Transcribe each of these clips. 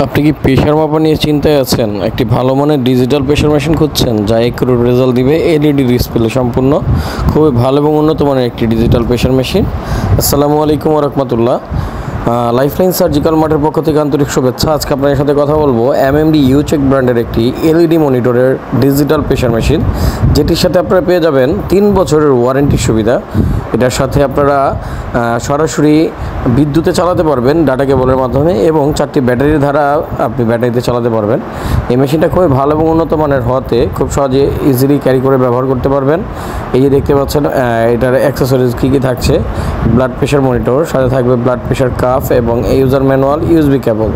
আপনি কি প্রেশার মাপা নিয়ে চিন্তায় আছেন? একটি ভালো মানের ডিজিটাল প্রেশার মেশিন খুঁজছেন যা একুরেট রেজাল্ট দিবে, এলইডি ডিসপ্লে সম্পূর্ণ, খুবই ভালো এবং উন্নত মানের একটি ডিজিটাল প্রেশার মেশিন। আসসালামু আলাইকুম ওয়া রাহমাতুল্লাহ। লাইফলাইন সার্জিক্যাল মার্টের পক্ষ থেকে আন্তরিক শুভেচ্ছা। আজকে আপনাদের সাথে কথা বলবো এমএমডি ইউচেক ব্র্যান্ডের একটি এলইডি মনিটরের ডিজিটাল প্রেশার মেশিন, যেটির সাথে আপনারা পেয়ে যাবেন 3 বছরের ওয়ারেন্টির সুবিধা। এটার সাথে আপনারা সরাসরি বিদ্যুতে চালাতে পারবেন ডাটা কেবলের মাধ্যমে, এবং 4টি ব্যাটারির দ্বারা আপনি ব্যাটারিতে চালাতে পারবেন। এই মেশিনটা খুবই ভালো এবং উন্নত মানের হওয়াতে খুব সহজে ইজিলি ক্যারি করে ব্যবহার করতে পারবেন। এই যে দেখতে পাচ্ছেন এটার অ্যাক্সেসরিজ কী কী থাকছে: ব্লাড প্রেশার মনিটর, সাথে থাকবে ব্লাড প্রেশার কাফ এবং ইউজার ম্যানুয়াল, ইউএসবি কেবল।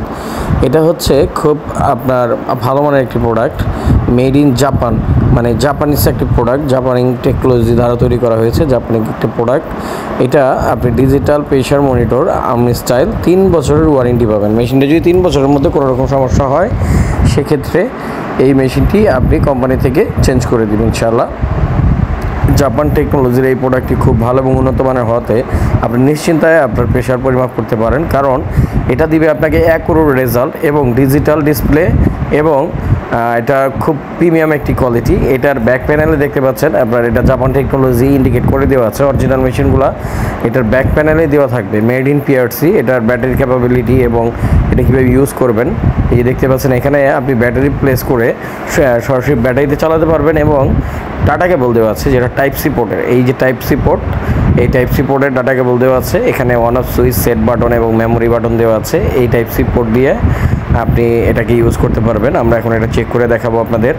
এটা হচ্ছে খুব আপনার ভালো মানের একটি প্রোডাক্ট, মেড ইন জাপান, মানে জাপানিজ একটি প্রোডাক্ট, জাপানি টেকনোলজি দ্বারা তৈরি করা হয়েছে, জাপানি একটি প্রোডাক্ট। এটা আপনি digital pressure monitor army style 3 বছরের ওয়ারেন্টি পাবেন। মেশিনটা যদি 3 বছরের মধ্যে কোনো রকম সমস্যা হয়, সেক্ষেত্রে এই মেশিনটি আপনি কোম্পানি থেকে চেঞ্জ করে দিবেন ইনশাআল্লাহ। জাপান টেকনোলজির এই প্রোডাক্টটি খুব ভালো এবং উন্নত মানের হওয়াতে আপনি নিশ্চিন্তায় আপনার প্রেশার পরিমাপ করতে পারেন, কারণ এটা দিবে আপনাকে অ্যাকুরেট রেজাল্ট এবং ডিজিটাল ডিসপ্লে, এবং এটা খুব প্রিমিয়াম একটি কোয়ালিটি। এটার ব্যাক প্যানেলে দেখতে পাচ্ছেন আপনার এটা জাপান টেকনোলজি ইন্ডিকেট করে দেওয়া আছে। অরিজিনাল মেশিনগুলো এটার ব্যাক প্যানেলে দেওয়া থাকবে মেড ইন পিআরসি, এটার ব্যাটারি ক্যাপাবিলিটি এবং এটা কীভাবে ইউজ করবেন। এই দেখতে পাচ্ছেন এখানে আপনি ব্যাটারি প্লেস করে সরাসরি ব্যাটারিতে চালাতে পারবেন, এবং ডাটা কেবল দেওয়া আছে যেটা টাইপ সি পোর্টের। এই যে টাইপ সি পোর্ট, এই টাইপ সি পোর্টের ডাটা কেবল দেওয়া আছে। এখানে on off switch, set button এবং মেমোরি বাটন দেওয়া আছে। এই টাইপ সি পোর্ট দিয়ে আপনি এটাকে ইউজ করতে পারবেন। আমরা এখন এটা চেক করে দেখাবো আপনাদের।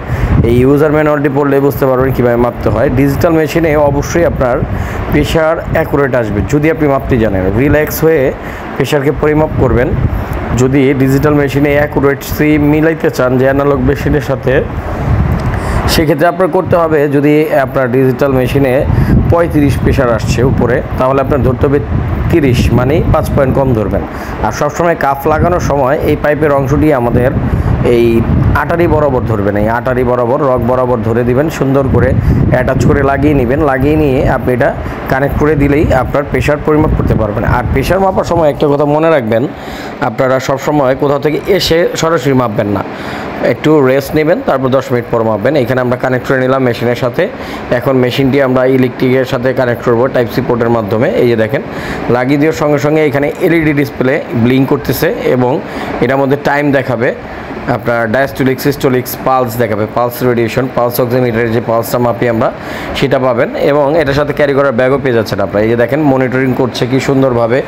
এই ইউজার ম্যানুয়ালটি পড়লে বুঝতে পারবেন কীভাবে মাপতে হয়। ডিজিটাল মেশিনে অবশ্যই আপনার প্রেশার অ্যাকুরেট আসবে যদি আপনি মাপতে জানেন। রিল্যাক্স হয়ে প্রেশারকে পরিমাপ করবেন। যদি ডিজিটাল মেশিনে অ্যাকুরেটসি মিলাইতে চান যে অ্যানালগ মেশিনের সাথে, সেক্ষেত্রে আপনার করতে হবে, যদি আপনার ডিজিটাল মেশিনে 35 প্রেশার আসছে উপরে, তাহলে আপনার ধরতে হবে 30, মানে 5 পয়েন্ট কম ধরবেন। আর সবসময় কাফ লাগানোর সময় এই পাইপের অংশটি আমাদের এই আটারি বরাবর ধরবেন, এই আটারি বরাবর, রক বরাবর ধরে দিবেন, সুন্দর করে অ্যাটাচ করে লাগিয়ে নেবেন। লাগিয়ে নিয়ে আপনি এটা কানেক্ট করে দিলেই আপনার প্রেশার পরিমাপ করতে পারবেন। আর প্রেশার মাপার সময় একটা কথা মনে রাখবেন, আপনারা সবসময় কোথাও থেকে এসে সরাসরি মাপবেন না, একটু রেস্ট নেবেন, তারপর 10 মিনিট পর মাপবেন। এখানে আমরা কানেক্ট করে নিলাম মেশিনের সাথে। এখন মেশিনটি আমরা ইলেকট্রিকের সাথে কানেক্ট করবো টাইপ সি পোর্টের মাধ্যমে। এই যে দেখেন, লাগিয়ে দেওয়ার সঙ্গে সঙ্গে এখানে এলইডি ডিসপ্লে ব্লিঙ্ক করতেছে, এবং এটার মধ্যে টাইম দেখাবে, আপনার ডায়াস্টোলিক, সিস্টোলিক, পালস দেখাবে, পালস রেডিয়েশন, পালস অক্সিমিটারের যে পালসটা মাপি আমরা, সেটা পাবেন। এবং এটার সাথে ক্যারি করার ব্যাগও পেয়ে যাচ্ছেন আপনারা। এই যে দেখেন, মনিটরিং করছে কি সুন্দরভাবে।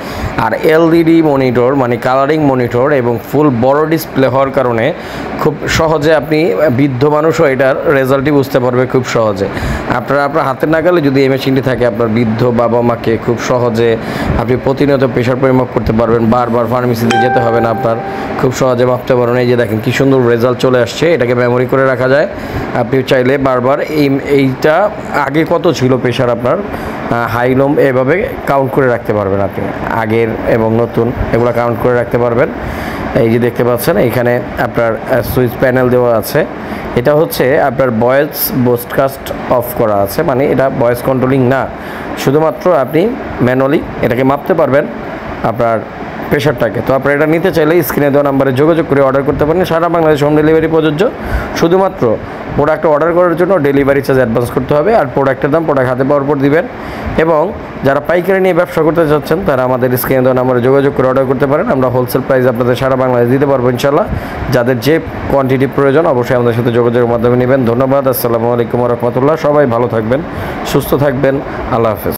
আর এলইডি মনিটর মানে কালারিং মনিটর, এবং ফুল বড় ডিসপ্লে হওয়ার কারণে খুব সহজে আপনি বৃদ্ধ মানুষও এটার রেজাল্টই বুঝতে পারবে খুব সহজে। আপনার হাতের নাগালে যদি এই মেশিনটি থাকে, আপনার বৃদ্ধ বাবা মাকে খুব সহজে আপনি প্রতিনিয়ত প্রেশার পরিমাপ করতে পারবেন। বারবার ফার্মেসিতে যেতে হবে না, আপনার খুব সহজে মাপতে পারবেন। এই যে দেখেন কি সুন্দর রেজাল্ট চলে আসছে। এটাকে মেমোরি করে রাখা যায়, আপনি চাইলে বারবার এইটা আগে কত ছিল প্রেশার আপনার হাই লো এভাবে কাউন্ট করে রাখতে পারবেন। আপনি আগের এবং নতুন এগুলো কাউন্ট করে রাখতে পারবেন। এই যে দেখতে পাচ্ছেন এখানে আপনার সুইচ প্যানেল দেওয়া আছে। এটা হচ্ছে আপনার ভয়েস ব্রডকাস্ট অফ করা আছে, মানে এটা ভয়েস কন্ট্রোলিং না, শুধুমাত্র আপনি ম্যানুয়ালি এটাকে মাপতে পারবেন আপনার প্রেশারটাকে। তো আপনারা এটা নিতে চাইলে স্ক্রিনে দেওয়া নাম্বারে যোগাযোগ করে অর্ডার করতে পারেন। সারা বাংলাদেশ হোম ডেলিভারি প্রযোজ্য। শুধুমাত্র প্রোডাক্ট অর্ডার করার জন্য ডেলিভারি চার্জ অ্যাডভান্স করতে হবে, আর প্রোডাক্টের দাম প্রোডাক্ট হাতে পাওয়ার পর দিবেন। এবং যারা পাইকারি নিয়ে ব্যবসা করতে চাচ্ছেন, তারা আমাদের স্ক্রিনে দেওয়া নাম্বারে যোগাযোগ করে অর্ডার করতে পারেন। আমরা হোলসেল প্রাইস আপনাদের সারা বাংলাদেশ দিতে পারবো ইনশাল্লাহ। যাদের যে কোয়ান্টিটি প্রয়োজন অবশ্যই আমাদের সাথে যোগাযোগের মাধ্যমে নেবেন। ধন্যবাদ। আসসালামু আলাইকুম ওয়া রাহমাতুল্লাহ। সবাই ভালো থাকবেন, সুস্থ থাকবেন। আল্লাহ হাফেজ।